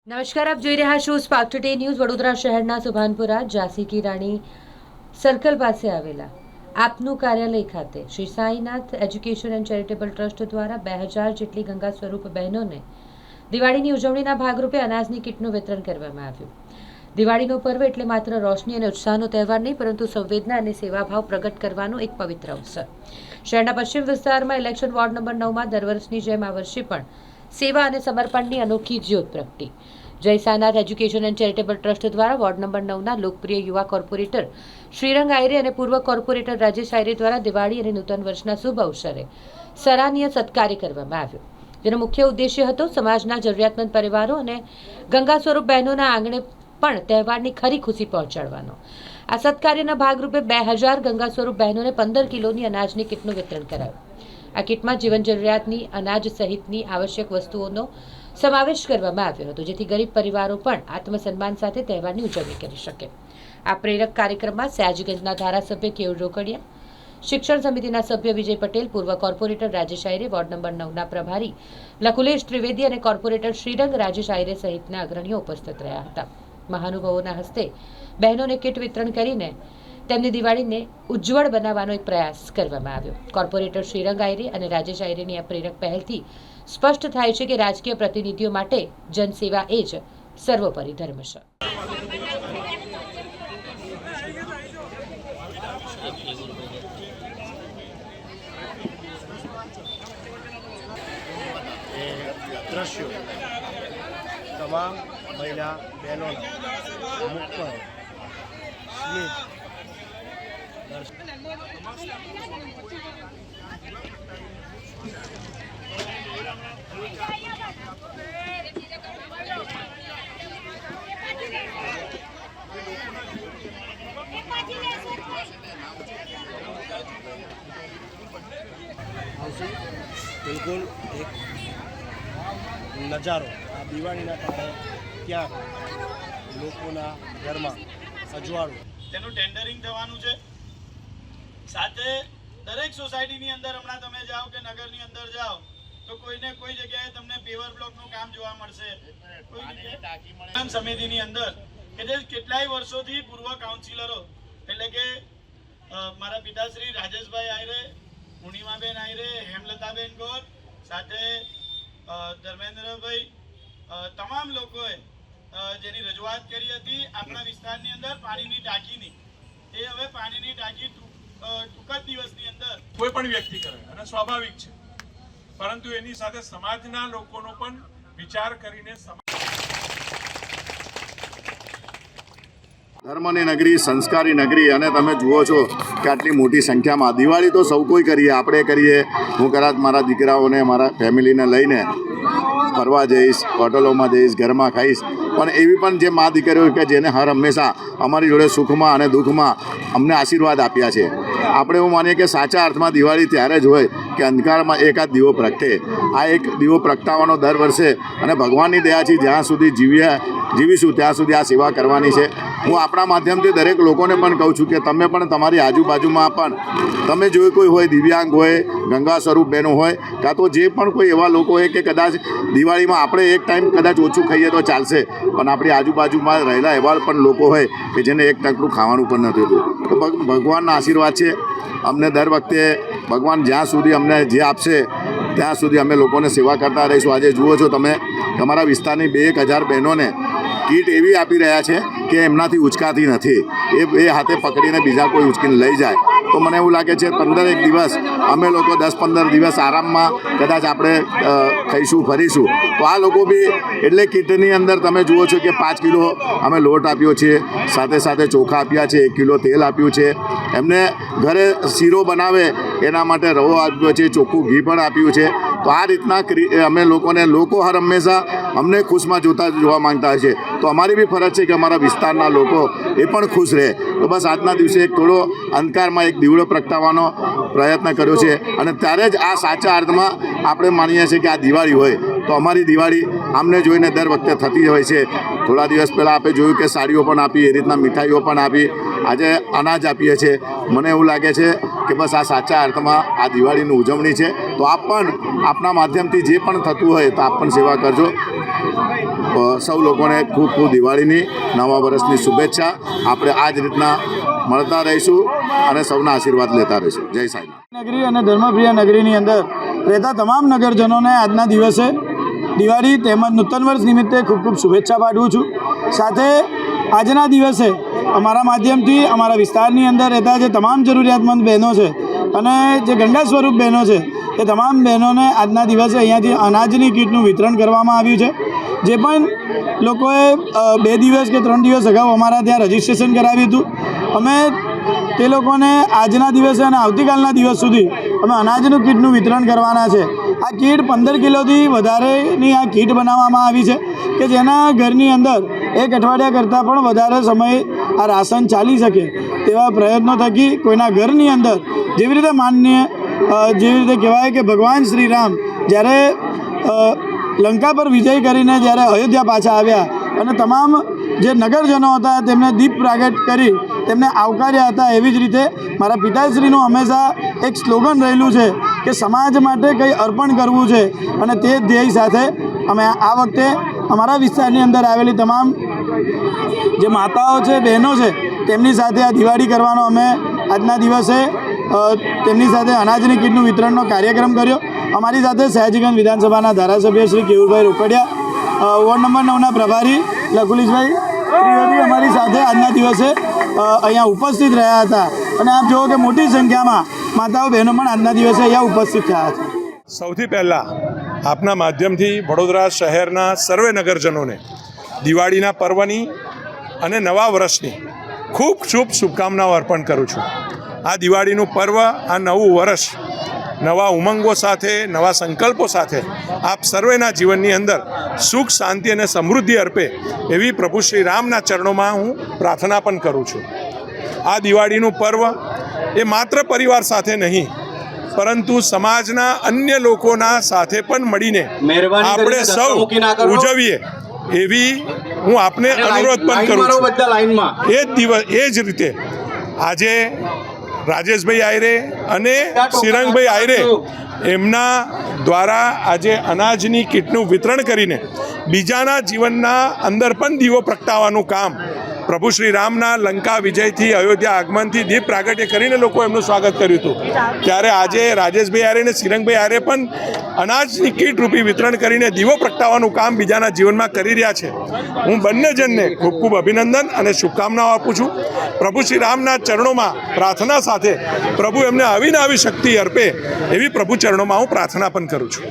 નમસ્કાર, આપ જોઈ રહ્યા છો સ્પાર્ક ટુડે ન્યૂઝ. વડોદરા શહેરના સુભાનપુરા ઝાંસી કી રાણી સર્કલ પાસે આવેલા આપનું કાર્યાલય ખાતે Shri Sainath education and charitable trust દ્વારા 2000 જેટલી ગંગા સ્વરૂપ બહેનોને દિવાળીની ઉજવણીના ભાગરૂપે અનાજની કીટનું વિતરણ કરવામાં આવ્યું. દિવાળીનો પર્વ એટલે માત્ર રોશની અને ઉત્સાહનો તહેવાર નહીં, પરંતુ સંવેદના અને સેવાભાવ પ્રગટ કરવાનો એક પવિત્ર અવસર. શહેરના પશ્ચિમ વિસ્તારમાં ઇલેક્શન વોર્ડ નંબર 9માં દર વર્ષની જેમ આ વર્ષે પણ સેવા અને સમર્પણની અનોખી જ્યોત પ્રગટી. જય Sainath education and charitable trust દ્વારા વોર્ડ નંબર 9ના લોકપ્રિય યુવા કોર્પોરેટર શ્રીરંગ આયરે અને પૂર્વ કોર્પોરેટર રાજેશ આયરે દ્વારા દિવાળી અને નૂતન વર્ષના શુભ અવસરે સરાહનીય સત્કાર્ય કરવામાં આવ્યો, જેનો મુખ્ય ઉદ્દેશ્ય હતો સમાજના જરૂરિયાતમંદ પરિવારો અને ગંગા સ્વરૂપ બહેનોના આંગણે પણ તહેવારની ખરી ખુશી પહોંચાડવાનો. આ સત્કાર્યના ભાગરૂપે 2000 ગંગા સ્વરૂપ બહેનોને 15 કિલોની અનાજની કીટનું વિતરણ કરાયું. આ કીટમાં જીવન જરૂરિયાતની અનાજ સહિતની આવશ્યક વસ્તુઓનો સમાવેશ કરવામાં આવ્યો હતો, જેથી ગરીબ પરિવારો પણ આત્મસન્માન સાથે તહેવારની ઉજવણી કરી શકે. આ પ્રેરક કાર્યક્રમમાં સયાજીગંજના ધારાસભ્ય કેયુર રોકડિયા, શિક્ષણ સમિતિના સભ્ય વિજય પટેલ, પૂર્વ કોર્પોરેટર રાજેશ આયરે, વોર્ડ નંબર 9ના પ્રભારી લકુલેશ ત્રિવેદી અને કોર્પોરેટર શ્રીરંગ રાજેશ આયરે સહિતના અગ્રણીઓ ઉપસ્થિત રહ્યા હતા. મહાનુભાવોના હસ્તે બહેનોને કીટ વિતરણ કરીને તેમની દિવાળીને ઉજ્જવળ બનાવવાનો એક પ્રયાસ કરવામાં આવ્યો. કોર્પોરેટર શ્રીરંગ આયરે અને રાજેશ આયરેની આ પ્રેરક પહેલથી સ્પષ્ટ થાય છે કે રાજકીય પ્રતિનિધિઓ માટે જનસેવા એ જ સર્વોપરી ધર્મ છે. દ્રશ્યો તમામ મહિલા બહેનોના મુખ પર સ્મિત બિલકુલ એક નજારો આ દિવાળીના કારણે ક્યાંક લોકોના ઘરમાં અજવાળું તેનું ટેન્ડરિંગ થવાનું છે. સાથે દરેક સોસાયટીની અંદર હમણાં તમે જાઓ કે નગરની અંદર જાઓ તો કોઈને કોઈ જગ્યાએ તમને પેવર બ્લોકનું કામ જોવા મળશે. કોઈ જગ્યાએ સમિતિની અંદર કે જે કેટલાય વર્ષોથી પૂર્વ કાઉન્સિલરો એટલે કે મારા પિતાશ્રી રાજેશભાઈ આયરે, પૂર્ણિમાબેન આયરે, હેમલતાબેન ગોર, સાથે ધર્મેન્દ્રભાઈ, તમામ લોકોએ જેની રજૂઆત કરી હતી આપણા વિસ્તારની અંદર પાણીની ટાંકીની, એ હવે પાણીની ટાંકી ટૂંક જ દિવસની અંદર કોઈ પણ વ્યક્તિ કરે અને સ્વાભાવિક છે, પરંતુ એની સાથે સમાજના લોકોનો પણ વિચાર કરીને ધર્મની નગરી, સંસ્કારી નગરી, અને તમે જુઓ છો કે આટલી મોટી સંખ્યામાં દિવાળી તો સૌ કોઈ કરીએ, આપણે કરીએ. હું કદાચ મારા દીકરાઓને, મારા ફેમિલીને લઈને ફરવા જઈશ, હોટલોમાં જઈશ, ઘરમાં ખાઈશ, પણ એવી પણ જે મા દીકરીઓ કે જેને હર હંમેશા અમારી જોડે સુખમાં અને દુઃખમાં અમને આશીર્વાદ આપ્યા છે. આપણે એવું માનીએ કે સાચા અર્થમાં દિવાળી ત્યારે જ હોય કે અંધકારમાં એકાદ દીવો પ્રગટે. આ એક દીવો પ્રગટાવવાનો દર વર્ષે, અને ભગવાનની દયાથી જ્યાં સુધી જીવીશું ત્યાં સુધી આ સેવા કરવાની છે. હું આપણા માધ્યમથી દરેક લોકોને પણ કહું છું કે તમે પણ તમારી આજુબાજુમાં પણ તમે જો કોઈ હોય, દિવ્યાંગ હોય, ગંગા સ્વરૂપ બહેનો હોય, કાં તો જે પણ કોઈ એવા લોકો હોય કે કદાચ દિવાળીમાં આપણે એક ટાઈમ કદાચ ઓછું ખાઈએ તો ચાલશે, પણ આપણી આજુબાજુમાં રહેલા એવા પણ લોકો હોય કે જેને એક ટકનું ખાવાનું પણ નથી હોતું. તો ભગવાનના આશીર્વાદ છે અમને. દર વખતે ભગવાન જ્યાં સુધી અમને જે આપશે ત્યાં સુધી અમે લોકોને સેવા કરતા રહીશું. આજે જુઓ છો તમે, તમારા વિસ્તારની 2000 બહેનોને કીટ એવી આપી રહ્યા છે કે એમનાથી ઉચકાતી નથી. એ હાથે પકડીને બીજા કોઈ ઉચકીને લઈ જાય તો મને એવું લાગે છે 15 દિવસ અમે લોકો 10-15 દિવસ આરામમાં કદાચ આપણે ખાઈશું, ફરીશું. તો આ લોકો બી એટલે કીટની અંદર તમે જુઓ છો કે 5 કિલો અમે લોટ આપ્યો છે, સાથે સાથે ચોખા આપ્યા છે, 1 કિલો તેલ આપ્યું છે, એમને ઘરે શીરો બનાવે એના માટે રવો આપ્યો છે, ચોખ્ખું ઘી પણ આપ્યું છે. તો આ રીતના અમે લોકો હર હંમેશા અમને ખુશમાં જોવા માંગતા હોય છે. તો અમારી બી ફરજ છે કે અમારા વિસ્તારના લોકો એ પણ ખુશ રહે. તો બસ આજના દિવસે એક થોડો અંધકારમાં એક દીવડો પ્રગટાવવાનો પ્રયત્ન કર્યો છે, અને ત્યારે જ આ સાચા અર્થમાં આપણે માનીએ છીએ કે આ દિવાળી હોય તો અમારી દિવાળી આમને જોઈને દર વખતે થતી હોય છે. થોડા દિવસ પહેલાં આપણે જોયું કે સાડીઓ પણ આપી, એ રીતના મીઠાઈઓ પણ આપી, આજે અનાજ આપીએ છીએ. મને એવું લાગે છે કે બસ આ સાચા અર્થમાં આ દિવાળીની ઉજવણી છે. તો આપ પણ આપના માધ્યમથી જે પણ થતું હોય તો આપ પણ સેવા કરજો. સૌ લોકોને ખૂબ ખૂબ દિવાળીની, નવા વર્ષની શુભેચ્છા. આપણે આ જ રીતના મળતા રહીશું અને સૌના આશીર્વાદ લેતા રહીશું. જય સાંઈનાથ. નગરી અને ધર્મપ્રિય નગરીની અંદર રહેતા તમામ નગરજનોને આજના દિવસે દિવાળી તેમજ નૂતન વર્ષ નિમિત્તે ખૂબ ખૂબ શુભેચ્છા પાઠવું છું. સાથે આજના દિવસે અમારા માધ્યમથી અમારા વિસ્તારની અંદર રહેતા જે તમામ જરૂરિયાતમંદ બહેનો છે અને જે ગંગા સ્વરૂપ બહેનો છે એ તમામ બહેનોને આજના દિવસે અહીંયાથી અનાજની કીટનું વિતરણ કરવામાં આવ્યું છે. જે પણ લોકોએ 2 દિવસ કે 3 દિવસ અગાઉ અમારા ત્યાં રજિસ્ટ્રેશન કરાવ્યું હતું, અમે તે લોકોને આજના દિવસે અને આવતીકાલના દિવસ સુધી અમે અનાજનું કીટનું વિતરણ કરવાના છે. આ કીટ 15 કિલોથી વધારેની આ કીટ બનાવવામાં આવી છે કે જેના ઘરની અંદર 1 અઠવાડિયા કરતાં પણ વધારે સમય આ રાશન ચાલી શકે તેવા પ્રયત્નો થકી કોઈના ઘરની અંદર જેવી રીતે જેવી રીતે કહેવાય કે ભગવાન શ્રી રામ જ્યારે લંકા પર વિજય કરીને જ્યારે અયોધ્યા પાછા આવ્યા અને તમામ જે નગરજનો હતા તેમને દીપ પ્રાગટ કરી તેમને આવકાર્યા હતા, એવી જ રીતે મારા પિતાશ્રીનું હંમેશા એક સ્લોગન રહેલું છે કે સમાજ માટે કંઈ અર્પણ કરવું છે. અને તે ધ્યેય સાથે અમે આ વખતે અમારા વિસ્તારની અંદર આવેલી તમામ જે માતાઓ છે, બહેનો છે, તેમની સાથે આ દિવાળી કરવાનો અમે આજના દિવસે તેમની સાથે અનાજની કીટનું વિતરણનો કાર્યક્રમ કર્યો. અમારી સાથે સયાજીગંજ વિધાનસભાના ધારાસભ્ય શ્રી કેવુરભાઈ રોકડિયા, વોર્ડ નંબર 9ના પ્રભારી લખુલીશભાઈ ત્રિવેદી અમારી સાથે આજના દિવસે અહીંયા ઉપસ્થિત રહ્યા હતા. અને આપ જુઓ કે મોટી સંખ્યામાં માતાઓ બહેનો પણ આજના દિવસે અહીંયા ઉપસ્થિત થયા છે. સૌથી પહેલાં આપના માધ્યમથી વડોદરા શહેરના સર્વે નગરજનોને દિવાળીના પર્વની અને નવા વર્ષની ખૂબ શુભકામનાઓ અર્પણ કરું છું. આ દિવાળીનું પર્વ, આ નવું વર્ષ નવા ઉમંગો સાથે, નવા સંકલ્પો સાથે આપ સર્વેના જીવનની અંદર સુખ, શાંતિ અને સમૃદ્ધિ અર્પે એવી પ્રભુ શ્રી રામના ચરણોમાં હું પ્રાર્થના પણ કરું છું. આ દિવાળીનું પર્વ એ માત્ર પરિવાર સાથે નહીં પરંતુ સમાજના અન્ય લોકોના સાથે પણ મળીને આપણે સૌ ઉજવીએ એવી હું આપને અનુરોધ પણ કરું છું. એ જ રીતે આજે રાજેશભાઈ આયરે અને શ્રીરંગભાઈ આયરે એમના દ્વારા આજે અનાજની કીટનું વિતરણ કરીને બીજાના જીવનના અંદર પણ દીવો પ્રગટાવવાનું કામ પ્રભુ શ્રી રામના લંકા વિજયથી, અયોધ્યા આગમનથી દીપ પ્રાગટ્ય કરીને લોકો એમનું સ્વાગત કર્યું હતું. ત્યારે આજે રાજેશભાઈ આયરે અને શ્રીરંગભાઈ આયરે પણ અનાજની કીટ રૂપી વિતરણ કરીને દીવો પ્રગટાવવાનું કામ બીજાના જીવનમાં કરી રહ્યા છે. હું બંને જણને ખૂબ ખૂબ અભિનંદન અને શુભકામનાઓ આપું છું. પ્રભુ શ્રી રામના ચરણોમાં પ્રાર્થના સાથે પ્રભુ એમને આવીને આવી શક્તિ અર્પે એવી પ્રભુ ચરણોમાં હું પ્રાર્થના પણ કરું છું.